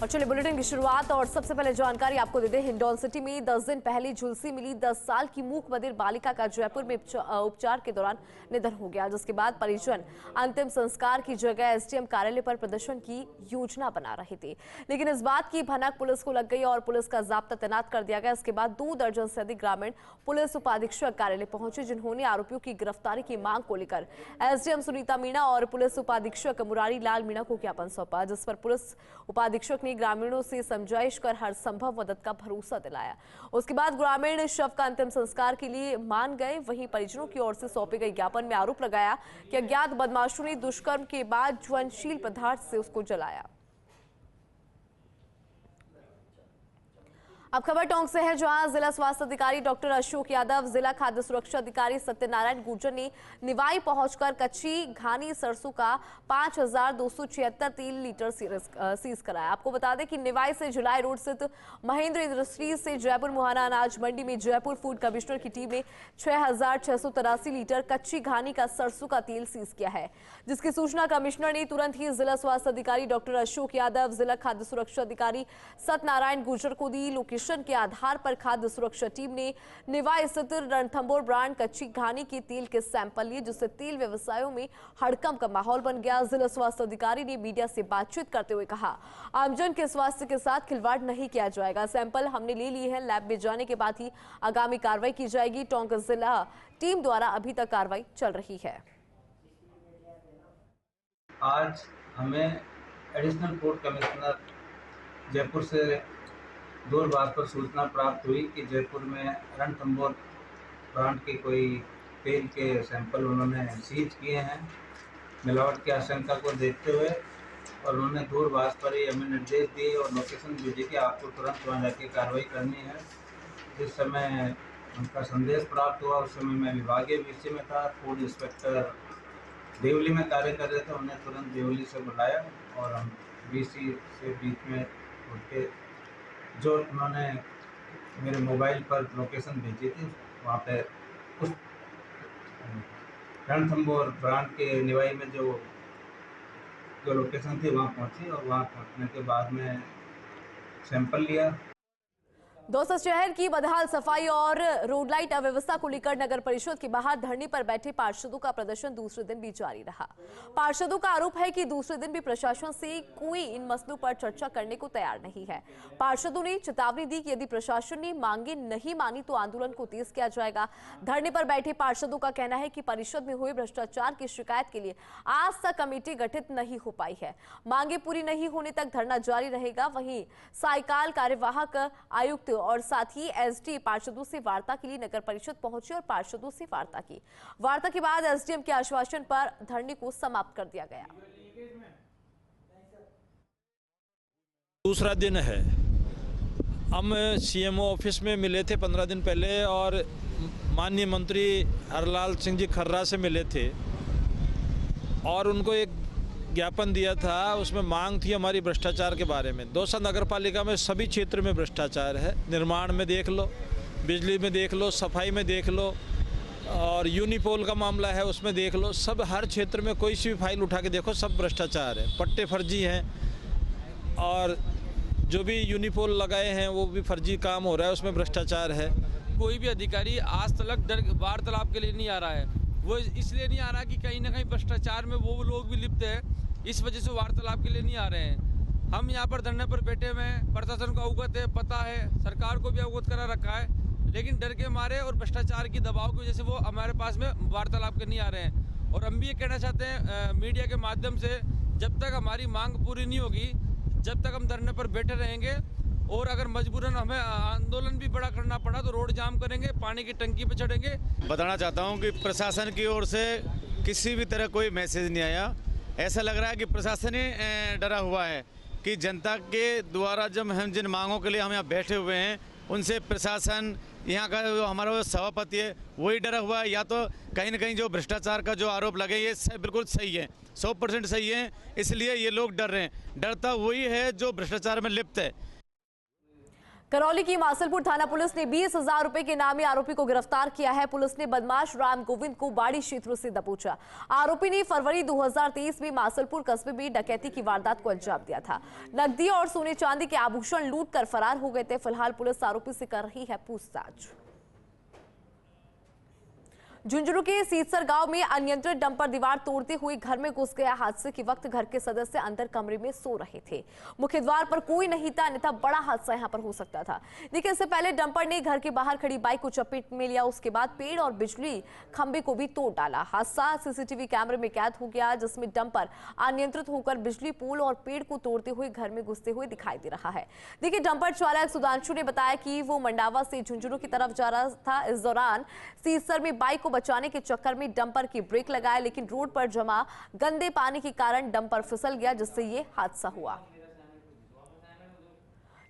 और चलिए बुलेटिन की शुरुआत और सबसे पहले जानकारी आपको दे दें। हिंडौन सिटी में 10 दिन पहले झुलसी मिली 10 साल की मूक बधिर बालिका का जयपुर में उपचार के दौरान निधन हो गया, जिसके बाद परिजन अंतिम संस्कार की जगह एसडीएम कार्यालय पर प्रदर्शन की योजना बना रहे थे। लेकिन इस बात की भनक पुलिस को लग गई और पुलिस का जाब्ता तैनात कर दिया गया। इसके बाद 2 दर्जन से अधिक ग्रामीण पुलिस उपाधीक्षक कार्यालय पहुंचे, जिन्होंने आरोपियों की गिरफ्तारी की मांग को लेकर एसडीएम सुनीता मीणा और पुलिस उपाधीक्षक मुरारी लाल मीणा को ज्ञापन सौंपा, जिस पर पुलिस उपाधीक्षक ने ग्रामीणों से समझाइश कर हर संभव मदद का भरोसा दिलाया। उसके बाद ग्रामीण शव का अंतिम संस्कार के लिए मान गए। वहीं परिजनों की ओर से सौंपे गए ज्ञापन में आरोप लगाया कि अज्ञात बदमाशों ने दुष्कर्म के बाद ज्वलनशील पदार्थ से उसको जलाया। अब खबर टोंक से है, जहां जिला स्वास्थ्य अधिकारी डॉक्टर अशोक यादव, जिला खाद्य सुरक्षा अधिकारी सत्यनारायण गुर्जर ने निवाई पहुंचकर कच्ची घानी सरसों का 5276 लीटर सीज कराया। आपको बता दें कि निवाई से जुलाई रोड स्थित महेंद्र इंडस्ट्रीज से जयपुर मुहाना अनाज मंडी में जयपुर फूड कमिश्नर की टीम ने 6683 लीटर कच्ची घानी का सरसों का तेल सीज किया है, जिसकी सूचना कमिश्नर ने तुरंत ही जिला स्वास्थ्य अधिकारी डॉक्टर अशोक यादव, जिला खाद्य सुरक्षा अधिकारी सत्यनारायण गुर्जर को दी। के आधार पर खाद्य सुरक्षा टीम ने निवाई स्थित रणथंबोर ब्रांड कच्ची घानी के तेल के सैंपल लिए, जिससे तेल व्यवसायों में हड़कंप का माहौल बन गया। जिला स्वास्थ्य अधिकारी ने मीडिया से बातचीत करते हुए कहा, आमजन के स्वास्थ्य के साथ खिलवाड़ नहीं किया जाएगा। सैंपल हमने ले लिए हैं, लैब में जाने के बाद ही आगामी कार्रवाई की जाएगी। टोंक जिला टीम द्वारा अभी तक कार्रवाई चल रही है। आज हमें एडिशनल फूड कमिश्नर जयपुर से दूरभाष पर सूचना प्राप्त हुई कि जयपुर में रणथंबोर ब्रांड के कोई तेल के सैंपल उन्होंने सीज किए हैं मिलावट की आशंका को देखते हुए, और उन्होंने दूरभाष पर ही हमें निर्देश दिए और लोकेशन भेजे कि आपको तुरंत वहाँ जाके कार्रवाई करनी है। जिस समय उनका संदेश प्राप्त हुआ उस समय मैं विभागीय विषय में था, फूड इंस्पेक्टर देवली में कार्य कर रहे थे। उन्हें तुरंत देवली से बुलाया और हम बीसी से बीच में उठके जो उन्होंने मेरे मोबाइल पर लोकेशन भेजी थी वहाँ पे उस रणथंबोर ब्रांड के निवाई में जो लोकेशन थी वहाँ पहुँची, और वहाँ पहुँचने के बाद में सैंपल लिया। दौसा शहर की बदहाल सफाई और रोड लाइट अव्यवस्था को लेकर नगर परिषद के बाहर धरने पर बैठे पार्षदों का प्रदर्शन दूसरे दिन भी जारी रहा। पार्षदों का आरोप है कि दूसरे दिन भी प्रशासन से कोई इन मसलों पर चर्चा करने को तैयार नहीं है। पार्षदों ने चेतावनी दी कि यदि प्रशासन ने मांगे नहीं मानी तो आंदोलन को तेज किया जाएगा। धरने पर बैठे पार्षदों का कहना है कि परिषद में हुए भ्रष्टाचार की शिकायत के लिए आज तक कमेटी गठित नहीं हो पाई है। मांगे पूरी नहीं होने तक धरना जारी रहेगा। वहीं साइकाल कार्यवाहक आयुक्त और साथ ही एसडी पार्षदों से वार्ता के लिए नगर परिषद पहुंचे और पार्षदों से वार्ता की। वार्ता के बाद एसडीएम के आश्वासन पर धरने को समाप्त कर दिया गया। दूसरा दिन है, हम सीएमओ ऑफिस में मिले थे 15 दिन पहले और माननीय मंत्री हरलाल सिंह जी खर्रा से मिले थे और उनको एक ज्ञापन दिया था। उसमें मांग थी हमारी भ्रष्टाचार के बारे में। दौसा नगर पालिका में सभी क्षेत्र में भ्रष्टाचार है, निर्माण में देख लो, बिजली में देख लो, सफाई में देख लो, और यूनिपोल का मामला है उसमें देख लो। सब हर क्षेत्र में कोई सी भी फाइल उठा के देखो, सब भ्रष्टाचार है। पट्टे फर्जी हैं और जो भी यूनिपोल लगाए हैं वो भी फर्जी काम हो रहा है, उसमें भ्रष्टाचार है। कोई भी अधिकारी आज तक वार्तालाप के लिए नहीं आ रहा है। वो इसलिए नहीं आ रहा कि कहीं ना कहीं भ्रष्टाचार में वो लोग भी लिप्त है, इस वजह से वार्तालाप के लिए नहीं आ रहे हैं। हम यहाँ पर धरने पर बैठे हुए हैं, प्रशासन को अवगत है, पता है, सरकार को भी अवगत करा रखा है, लेकिन डर के मारे और भ्रष्टाचार की दबाव की वजह से वो हमारे पास में वार्तालाप के नहीं आ रहे हैं। और हम भी ये कहना चाहते हैं मीडिया के माध्यम से, जब तक हमारी मांग पूरी नहीं होगी, जब तक हम धरने पर बैठे रहेंगे, और अगर मजबूरन हमें आंदोलन भी बड़ा करना पड़ा तो रोड जाम करेंगे, पानी की टंकी पे चढ़ेंगे। बताना चाहता हूं कि प्रशासन की ओर से किसी भी तरह कोई मैसेज नहीं आया। ऐसा लग रहा है कि प्रशासन ही डरा हुआ है कि जनता के द्वारा जब हम जिन मांगों के लिए हम यहाँ बैठे हुए हैं उनसे प्रशासन, यहाँ का जो हमारा सभापति है वही डरा हुआ है, या तो कहीं ना कहीं जो भ्रष्टाचार का जो आरोप लगे ये बिल्कुल सही है, 100% सही है, इसलिए ये लोग डर रहे हैं। डरता वही है जो भ्रष्टाचार में लिप्त है। करौली की मासलपुर थाना पुलिस ने 20,000 रुपए के नामी आरोपी को गिरफ्तार किया है। पुलिस ने बदमाश राम गोविंद को बाड़ी क्षेत्रों से दबोचा। आरोपी ने फरवरी 2023 में मासलपुर कस्बे में डकैती की वारदात को अंजाम दिया था। नकदी और सोने चांदी के आभूषण लूटकर फरार हो गए थे। फिलहाल पुलिस आरोपी से कर रही है पूछताछ। झुंझुनू के सीतसर गांव में अनियंत्रित डंपर दीवार तोड़ते हुए घर में घुस गया। हादसे के वक्त घर के सदस्य अंदर कमरे में सो रहे थे। मुख्य द्वार पर कोई नहीं था, अन्यथा बड़ा हादसा यहां पर हो सकता था। देखिए, इससे पहले डंपर ने घर के बाहर खड़ी बाइक को चपेट में लिया। उसके बाद पेड़ और बिजली खंभे को भी तोड़ डाला। हादसा सीसीटीवी कैमरे में कैद हो गया, जिसमें डंपर अनियंत्रित होकर बिजली पोल और पेड़ को तोड़ते हुए घर में घुसते हुए दिखाई दे रहा है। देखिए, डंपर चालक सुधांशु ने बताया कि वो मंडावा से झुंझुनू की तरफ जा रहा था। इस दौरान सीतसर में बाइक को बचाने के चक्कर में डंपर की ब्रेक लगाया, लेकिन रोड पर जमा गंदे पानी के कारण डंपर फिसल गया, जिससे ये हादसा हुआ।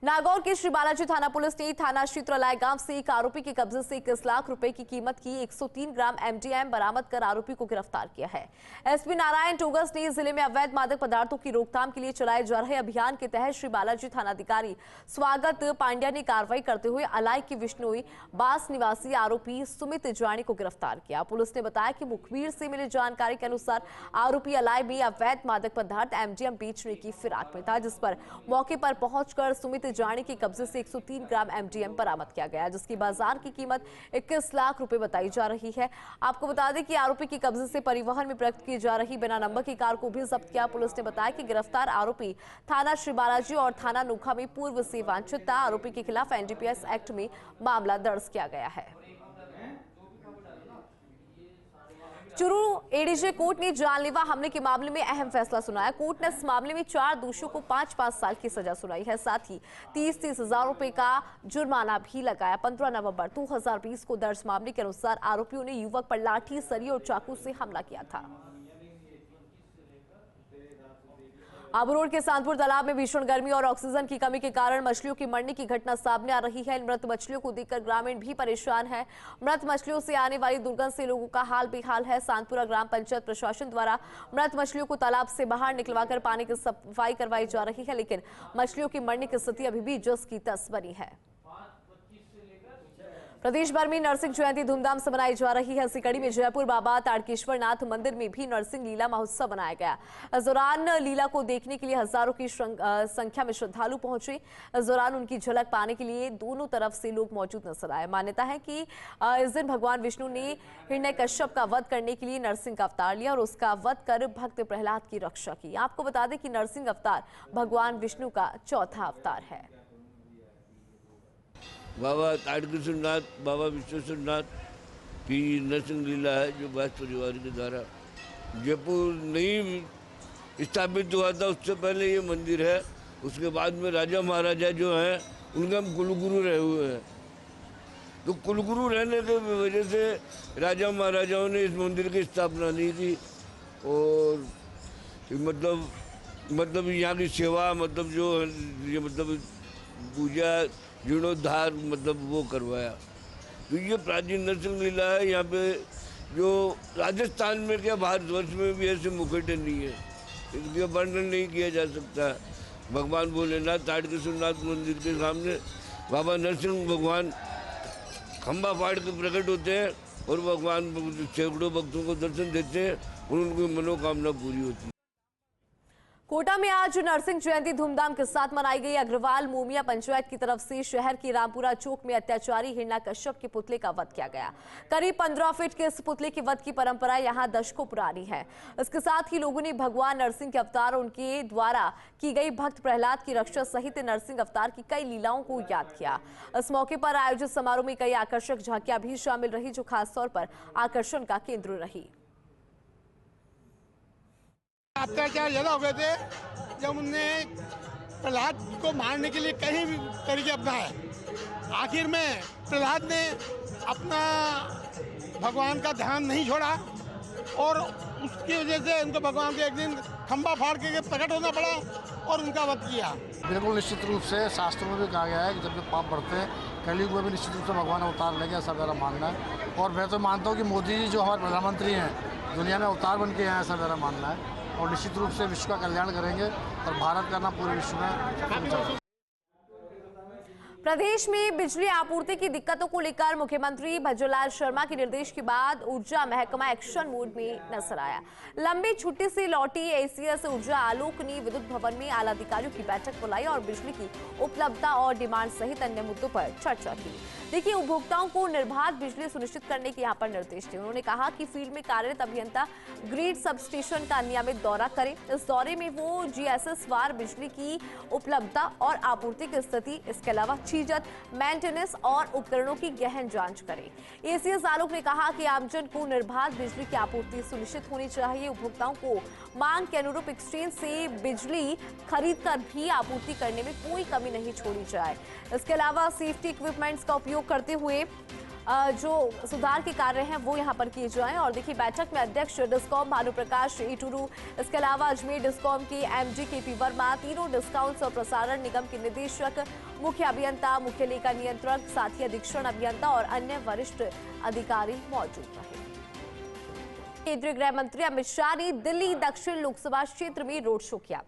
नागौर के श्री बालाजी थाना पुलिस ने थाना क्षेत्र अलाय गांव से एक आरोपी के कब्जे से 21 लाख रुपए की कीमत की 103 ग्राम एमडीएम बरामद कर आरोपी को गिरफ्तार किया है। एसपी नारायण टोगस ने जिले में अवैध मादक पदार्थों की रोकथाम के लिए चलाए जा रहे अभियान के तहत श्री बालाजी थानाधिकारी स्वागत पांड्या ने कार्रवाई करते हुए अलाय के विष्णुई बास निवासी आरोपी सुमित जानी को गिरफ्तार किया। पुलिस ने बताया कि मुखबिर से मिली जानकारी के अनुसार आरोपी अलाय में अवैध मादक पदार्थ एमडीएम बेचने की फिराक में था, जिस पर मौके पर पहुंचकर सुमित जानी के कब्जे से 103 ग्राम एमडीएम बरामद किया गया, जिसकी बाजार की कीमत 21 लाख रुपए बताई जा रही है। आपको बता दें कि आरोपी के कब्जे से परिवहन में प्रयुक्त की जा रही बिना नंबर की कार को भी जब्त किया। पुलिस ने बताया कि गिरफ्तार आरोपी थाना श्री बालाजी और थाना नोखा में पूर्व से वांछित था। आरोपी के खिलाफ एनडीपीएस एक्ट में मामला दर्ज किया गया है। चूरू एडीजे कोर्ट ने जानलेवा हमले के मामले में अहम फैसला सुनाया। कोर्ट ने इस मामले में 4 दोषियों को 5-5 साल की सजा सुनाई है। साथ ही 30-30 हजार रुपए का जुर्माना भी लगाया। 15 नवंबर 2020 को दर्ज मामले के अनुसार आरोपियों ने युवक पर लाठी, सरिये और चाकू से हमला किया था। आबू रोड के सांतपुर तालाब में भीषण गर्मी और ऑक्सीजन की कमी के कारण मछलियों की मरने की घटना सामने आ रही है। मृत मछलियों को देखकर ग्रामीण भी परेशान है। मृत मछलियों से आने वाली दुर्गंध से लोगों का हाल बेहाल है। सांतपुरा ग्राम पंचायत प्रशासन द्वारा मृत मछलियों को तालाब से बाहर निकलवाकर पानी की सफाई करवाई जा रही है, लेकिन मछलियों की मरने की स्थिति अभी भी जस की तस बनी है। प्रदेश भर में नरसिंह जयंती धूमधाम से मनाई जा रही है। इसी कड़ी में जयपुर बाबा ताड़केश्वर नाथ मंदिर में भी नरसिंह लीला महोत्सव मनाया गया। इस दौरान लीला को देखने के लिए हजारों की संख्या में श्रद्धालु पहुंचे। इस दौरान उनकी झलक पाने के लिए दोनों तरफ से लोग मौजूद नजर आए। मान्यता है कि इस दिन भगवान विष्णु ने हिरण्यकश्यप का वध करने के लिए नरसिंह का अवतार लिया और उसका वध कर भक्त प्रहलाद की रक्षा की। आपको बता दें कि नरसिंह अवतार भगवान विष्णु का चौथा अवतार है। बाबा ताड़केश्वर नाथ, बाबा विश्वेश्वर नाथ की नरसिंह लीला है, जो बैस परिवार के द्वारा जयपुर नहीं स्थापित हुआ था, उससे पहले ये मंदिर है। उसके बाद में राजा महाराजा जो हैं उनके हम कुलगुरु रहे हुए हैं। तो कुलगुरु रहने की वजह से राजा महाराजाओं ने इस मंदिर की स्थापना नहीं की और मतलब यहाँ की सेवा, मतलब जो ये मतलब पूजा जीर्णोद्धार मतलब वो करवाया। तो ये प्राचीन नरसिंह लीला है। यहाँ पे जो राजस्थान में क्या भारतवर्ष में भी ऐसे मुखटे नहीं है, इसका वर्णन नहीं किया जा सकता। भगवान भोलेनाथ ताड़केश्वर नाथ मंदिर के सामने बाबा नरसिंह भगवान खंबा फाड़ के प्रकट होते हैं और भगवान सैकड़ों भक्तों को दर्शन देते हैं और उनकी मनोकामना पूरी होती है। कोटा में आज नरसिंह जयंती धूमधाम के साथ मनाई गई। अग्रवाल मोमिया पंचायत की तरफ से शहर की रामपुरा चौक में अत्याचारी हिरण्यकश्यप के पुतले का वध किया गया। करीब 15 फीट के इस पुतले के वध की परंपरा यहां दशकों पुरानी है। इसके साथ ही लोगों ने भगवान नरसिंह के अवतार, उनके द्वारा की गई भक्त प्रहलाद की रक्षा सहित नरसिंह अवतार की कई लीलाओं को याद किया। इस मौके पर आयोजित समारोह में कई आकर्षक झांकियां भी शामिल रही, जो खासतौर पर आकर्षण का केंद्र रही। अत्याचार ज्यादा हो गए थे जब उनने प्रहलाद को मारने के लिए कहीं भी तरीके अपनाए। आखिर में प्रहलाद ने अपना भगवान का ध्यान नहीं छोड़ा और उसकी वजह से उनको भगवान के एक दिन खंबा फाड़ के प्रकट होना पड़ा और उनका वध किया। बिल्कुल निश्चित रूप से शास्त्रों में भी कहा गया है कि जब जब पाप बढ़ते हैं कलयुग में भी निश्चित रूप से भगवान अवतार लेंगे, ऐसा मेरा मानना है। और मैं तो मानता हूँ कि मोदी जी जो हमारे प्रधानमंत्री हैं दुनिया में अवतार बन के हैं, ऐसा मेरा मानना है। और निश्चित रूप से विश्व का कल्याण करेंगे और भारत का नाम पूरे विश्व में। प्रदेश में बिजली आपूर्ति की दिक्कतों को लेकर मुख्यमंत्री भज्जूलाल शर्मा के निर्देश के बाद ऊर्जा महकमा एक्शन मोड में नजर आया। लंबी छुट्टी से लौटी एसीएस ऊर्जा आलोक ने विद्युत भवन में आला अधिकारियों की बैठक बुलाई और बिजली की उपलब्धता और डिमांड सहित अन्य मुद्दों पर चर्चा की। देखिए, उपभोक्ताओं को निर्बाध बिजली सुनिश्चित करने के यहाँ पर निर्देश दिए। उन्होंने कहा कि फील्ड में कार्यरत अभियंता ग्रिड सब स्टेशन का नियमित दौरा करें। इस दौरे में वो जीएसएस वार बिजली की उपलब्धता और आपूर्ति की स्थिति, इसके अलावा चीजत, मेंटेनेंस और उपकरणों की गहन जांच करें। एसीएस आलोक ने कहा कि आमजन को निर्बाध बिजली की आपूर्ति सुनिश्चित होनी चाहिए। उपभोक्ताओं को मांग के अनुरूप एक्सचेंज से बिजली खरीद कर भी आपूर्ति करने में कोई कमी नहीं छोड़ी जाए। इसके अलावा सेफ्टी इक्विपमेंट्स का उपयोग करते हुए जो सुधार के कार्य हैं वो यहां पर किए जाएं। और देखिए, बैठक में अध्यक्ष डिस्कॉम भानुप्रकाश ईटुरू, इसके अलावा अजमेर डिस्कॉम के एमडी केपी वर्मा, तीनों डिस्काउंट्स और प्रसारण निगम के निदेशक, मुख्य अभियंता, मुख्य लेखा नियंत्रक, साथी अधीक्षण अभियंता और अन्य वरिष्ठ अधिकारी मौजूद रहे। केंद्रीय गृह मंत्री अमित शाह ने दिल्ली दक्षिण लोकसभा क्षेत्र में रोड शो किया।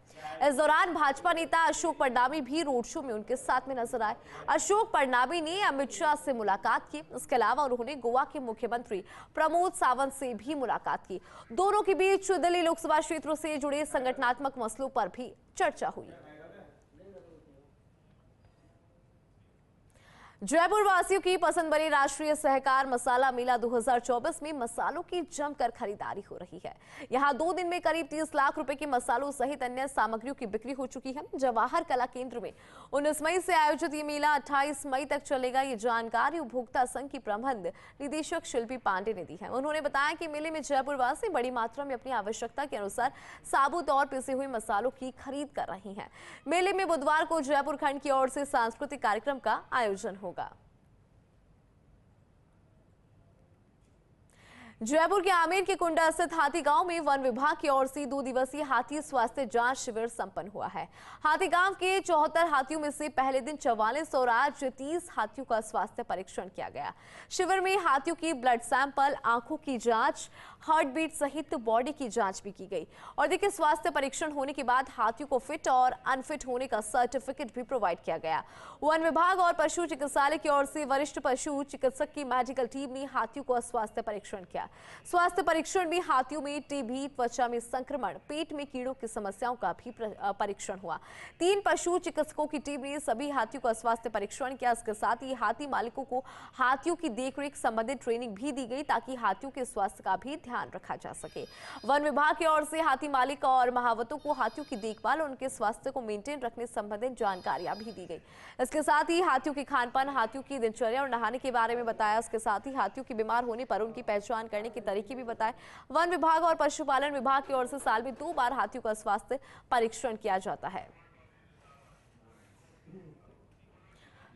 इस दौरान भाजपा नेता अशोक परनामी भी रोड शो में उनके साथ में नजर आए। अशोक परनामी ने अमित शाह से मुलाकात की। इसके अलावा उन्होंने गोवा के मुख्यमंत्री प्रमोद सावंत से भी मुलाकात की। दोनों के बीच दिल्ली लोकसभा क्षेत्रों से जुड़े संगठनात्मक मसलों पर भी चर्चा हुई। जयपुर वासियों की पसंद बनी राष्ट्रीय सहकार मसाला मेला 2024 में मसालों की जमकर खरीदारी हो रही है। यहां 2 दिन में करीब 30 लाख रुपए के मसालों सहित अन्य सामग्रियों की बिक्री हो चुकी है। जवाहर कला केंद्र में 19 मई से आयोजित ये मेला 28 मई तक चलेगा। ये जानकारी उपभोक्ता संघ की प्रबंध निदेशक शिल्पी पांडे ने दी है। उन्होंने बताया कि मेले में जयपुर वासी बड़ी मात्रा में अपनी आवश्यकता के अनुसार साबुत और पिसे हुए मसालों की खरीद कर रही हैं। मेले में बुधवार को जयपुर खंड की ओर से सांस्कृतिक कार्यक्रम का आयोजन होगा। जयपुर के आमेर के कुंडा स्थित हाथी गांव में वन विभाग की ओर से 2 दिवसीय हाथी स्वास्थ्य जांच शिविर संपन्न हुआ है। हाथी गांव के 74 हाथियों में से पहले दिन 44 और आज 30 हाथियों का स्वास्थ्य परीक्षण किया गया। शिविर में हाथियों की ब्लड सैंपल, आंखों की जांच, हार्ट बीट सहित बॉडी की जांच भी की गई। और देखिए, स्वास्थ्य परीक्षण होने के बाद हाथियों को फिट और अनफिट होने का सर्टिफिकेट भी प्रोवाइड किया गया। वन विभाग और पशु चिकित्सालय की ओर से वरिष्ठ पशु चिकित्सक की मेडिकल टीम ने हाथियों का स्वास्थ्य परीक्षण किया। स्वास्थ्य परीक्षण में हाथियों में टीबी, त्वचा में संक्रमण, पेट में कीड़ों की समस्याओं का भी परीक्षण हुआ। 3 पशु चिकित्सकों की टीम ने सभी हाथियों का स्वास्थ्य परीक्षण किया। इसके साथ ही हाथी मालिकों को हाथियों की देखरेख संबंधित ट्रेनिंग भी दी गई ताकि हाथियों के स्वास्थ्य का भी ध्यान रखा जा सके। वन विभाग की ओर से हाथी मालिक और महावतों को हाथियों की देखभाल और उनके स्वास्थ्य को मेंटेन रखने संबंधित जानकारियां भी दी गई। इसके साथ ही हाथियों के खानपान, हाथियों की दिनचर्या और नहाने के बारे में बताया। इसके साथ ही हाथियों की बीमार होने पर उनकी पहचान करने के तरीके भी बताए। वन विभाग और पशुपालन विभाग की ओर से साल में 2 बार हाथियों का स्वास्थ्य परीक्षण किया जाता है।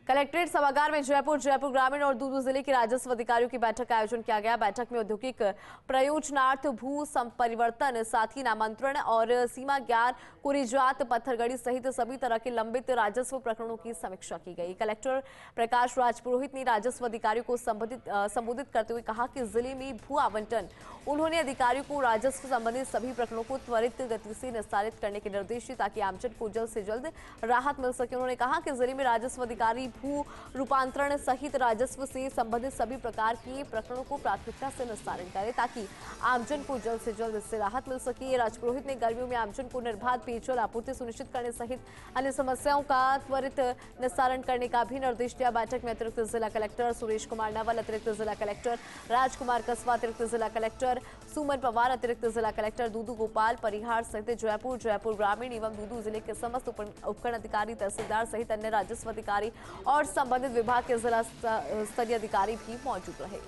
कलेक्ट्रेट सभागार में जयपुर ग्रामीण और दूदू जिले के राजस्व अधिकारियों की बैठक का आयोजन किया गया। बैठक में औद्योगिक प्रयोजनार्थ भू संपरिवर्तन, साथ ही नामांतरण और सीमा ज्ञान, कुरीजात, पत्थरगड़ी सहित सभी तरह के लंबित राजस्व प्रकरणों की समीक्षा की गई। कलेक्टर प्रकाश राज पुरोहित ने राजस्व अधिकारियों को संबोधित करते हुए कहा कि जिले में भू आवंटन, उन्होंने अधिकारियों को राजस्व संबंधित सभी प्रकरणों को त्वरित गति से निस्तारित करने के निर्देश दिए ताकि आमजन को जल्द से जल्द राहत मिल सके। उन्होंने कहा कि जिले में राजस्व अधिकारी भू रूपांतरण सहित राजस्व से संबंधित सभी प्रकार के प्रकरणों को प्राथमिकता से निस्तारण करें ताकि आमजन को जल्द से जल्द इससे राहत मिल सके। राजपुरोहित ने गर्मियों में आमजन को निर्बाध पेयजल आपूर्ति सुनिश्चित करने सहित अन्य समस्याओं का त्वरित निस्तारण करने का भी निर्देश दिया। बैठक में अतिरिक्त जिला कलेक्टर सुरेश कुमार नवल, अतिरिक्त जिला कलेक्टर राजकुमार कसवा, अतिरिक्त जिला कलेक्टर सुमन पवार, अतिरिक्त जिला कलेक्टर दूदू गोपाल परिहार सहित जयपुर ग्रामीण एवं दूदू जिले के समस्त उपखंड अधिकारी, तहसीलदार सहित अन्य राजस्व अधिकारी और संबंधित विभाग के जिला स्तरीय अधिकारी भी मौजूद रहे।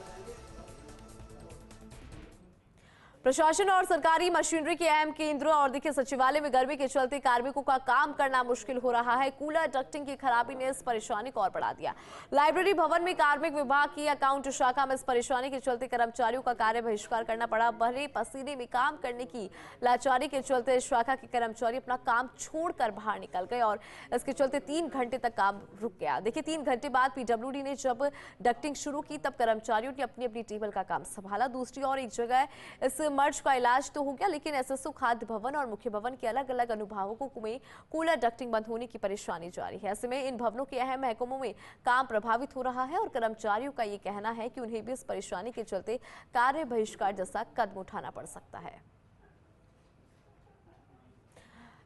प्रशासन और सरकारी मशीनरी के अहम केंद्रों और देखिए सचिवालय में गर्मी के चलते कार्मिकों का काम करना मुश्किल हो रहा है। कूलर डक्टिंग की खराबी ने इस परेशानी को और बढ़ा दिया। लाइब्रेरी भवन में कार्मिक विभाग की अकाउंट शाखा में इस परेशानी के चलते कर्मचारियों का कार्य बहिष्कार करना पड़ा। भरे पसीने में काम करने की लाचारी के चलते इस शाखा के कर्मचारी अपना काम छोड़कर बाहर निकल गए और इसके चलते 3 घंटे तक काम रुक गया। देखिए, 3 घंटे बाद पीडब्ल्यूडी ने जब डक्टिंग शुरू की तब कर्मचारियों ने अपनी अपनी टेबल का काम संभाला। दूसरी ओर एक जगह इस मर्ज का इलाज तो हो गया, लेकिन एसएसओ खाद्य भवन और मुख्य भवन के अलग अलग अनुभागों में कूलर डक्टिंग बंद होने की परेशानी जारी है। ऐसे में इन भवनों के अहम महकमों में काम प्रभावित हो रहा है और कर्मचारियों का ये कहना है कि उन्हें भी इस परेशानी के चलते कार्य बहिष्कार जैसा कदम उठाना पड़ सकता है।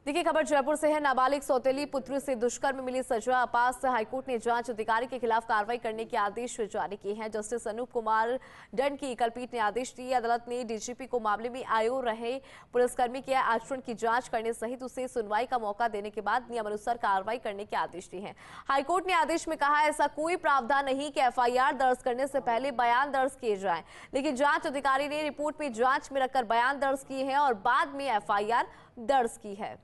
देखिए, खबर जयपुर से है। नाबालिग सौतेली पुत्री से दुष्कर्म में मिली सजा आपात से हाईकोर्ट ने जांच अधिकारी के खिलाफ कार्रवाई करने के आदेश जारी किए हैं। जस्टिस अनूप कुमार दंड की एकलपीठ ने आदेश दिए। अदालत ने डीजीपी को मामले में आयो रहे पुलिसकर्मी के आचरण की जांच करने सहित उसे सुनवाई का मौका देने के बाद नियमानुसार कार्रवाई करने के आदेश दिए हैं। हाईकोर्ट ने आदेश में कहा, ऐसा कोई प्रावधान नहीं कि एफआईआर दर्ज करने से पहले बयान दर्ज किए जाएं, लेकिन जांच अधिकारी ने रिपोर्ट में जांच में रखकर बयान दर्ज किए हैं और बाद में एफआईआर दर्ज की है।